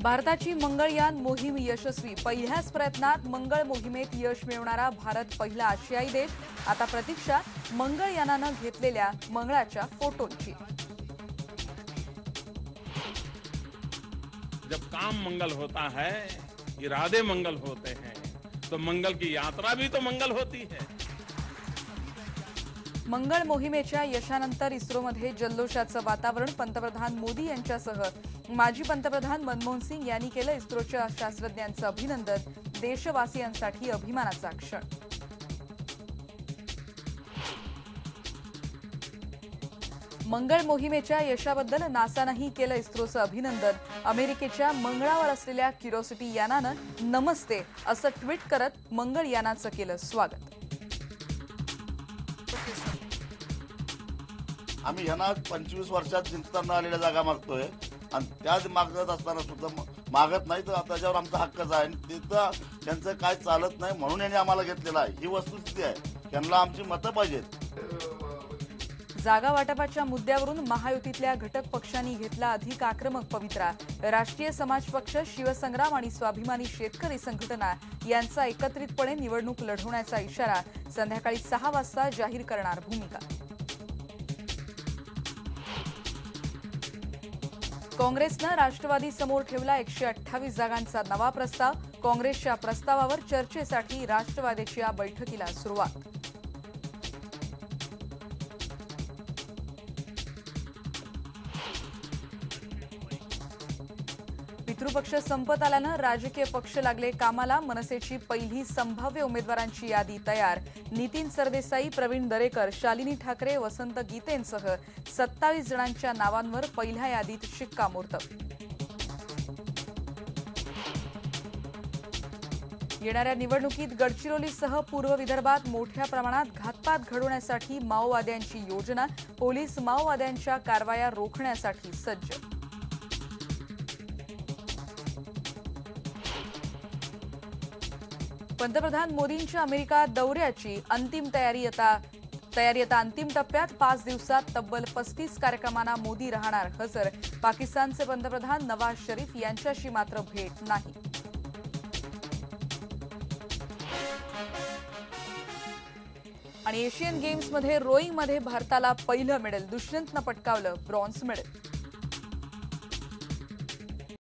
भारताची मंगळयान मोहीम यशस्वी। पहिल्याच प्रयत्नात मंगळ मोहिमेत यश मिळवणारा भारत पहिला आशियाई देश। आता प्रतीक्षा मंगळयानानं घेतलेल्या मंगळाच्या फोटोंची। जब काम मंगल होता है, इरादे मंगल होते हैं, तो मंगल की यात्रा भी तो मंगल होती है। मंगळ मोहिमेच्या यशानंतर इस्रोमध्ये जल्लोषाचं वातावरण। पंतप्रधान मोदी यांच्यासह माजी पंतप्रधान मनमोहन सिंग यांनी केलं इस्रोच्या शास्त्रज्ञांचं अभिनंदन। देशवासियांसाठी अभिमानाचा क्षण। मंगळ मोहिमेच्या यशाबद्दल नासानंही केलं इस्रोचं अभिनंदन। अमेरिकेच्या मंगळावर असलेल्या क्युरिओसिटी यानानं नमस्ते असं ट्विट करत मंगळ यानाचं केलं स्वागत। आम्ही ह्यांना 25 वर्षात जिंकताना आलेल्या जागा मागतोय आणि त्याच मागत असताना सुद्धा मागत नाही तर त्याच्यावर आमचा हक्कच आहे। तिथं त्यांचं काय चालत नाही म्हणून यांनी आम्हाला घेतलेला आहे, ही वस्तुस्थिती आहे। त्यांना आमची मतं पाहिजेत। जागा वाटपाच्या मुद्द्यावरून महायुतीतल्या घटक पक्षांनी घेतला अधिक आक्रमक पवित्रा। राष्ट्रीय समाज पक्ष, शिवसंग्राम आणि स्वाभिमानी शेतकरी संघटना यांचा एकत्रितपणे निवडणूक लढवण्याचा इशारा। संध्याकाळी 6 वाजता जाहीर करणार भूमिका। काँग्रेसनं राष्ट्रवादी समोर ठेवला 128 जागांचा नवा प्रस्ताव। काँग्रेसच्या प्रस्तावावर चर्चेसाठी राष्ट्रवादीच्या बैठकीला सुरुवात। पितृपक्ष संपत आल्यानं राजकीय पक्ष लागले कामाला। मनसेची पहिली संभाव्य उमेदवारांची यादी तयार। नितीन सरदेसाई, प्रवीण दरेकर, शालिनी ठाकरे, वसंत गीतेंसह 27 जणांच्या नावांवर पहिल्या यादीत शिक्कामोर्तब। येणाऱ्या निवडणुकीत गडचिरोलीसह पूर्व विदर्भात मोठ्या प्रमाणात घातपात घडवण्यासाठी माओवाद्यांची योजना। पोलीस माओवाद्यांच्या कारवाया रोखण्यासाठी सज्ज। पंतप्रधान मोदींच्या अमेरिका दौऱ्याची अंतिम तयारी आता अंतिम टप्प्यात। 5 दिवसात तब्बल 35 कार्यक्रमांना मोदी राहणार हजर। पाकिस्तानचे पंतप्रधान नवाज शरीफ यांच्याशी मात्र भेट नाही। आणि एशियन गेम्समध्ये रोईंगमध्ये भारताला पहिलं मेडल। दुष्यंतनं पटकावलं ब्रॉन्झ मेडल।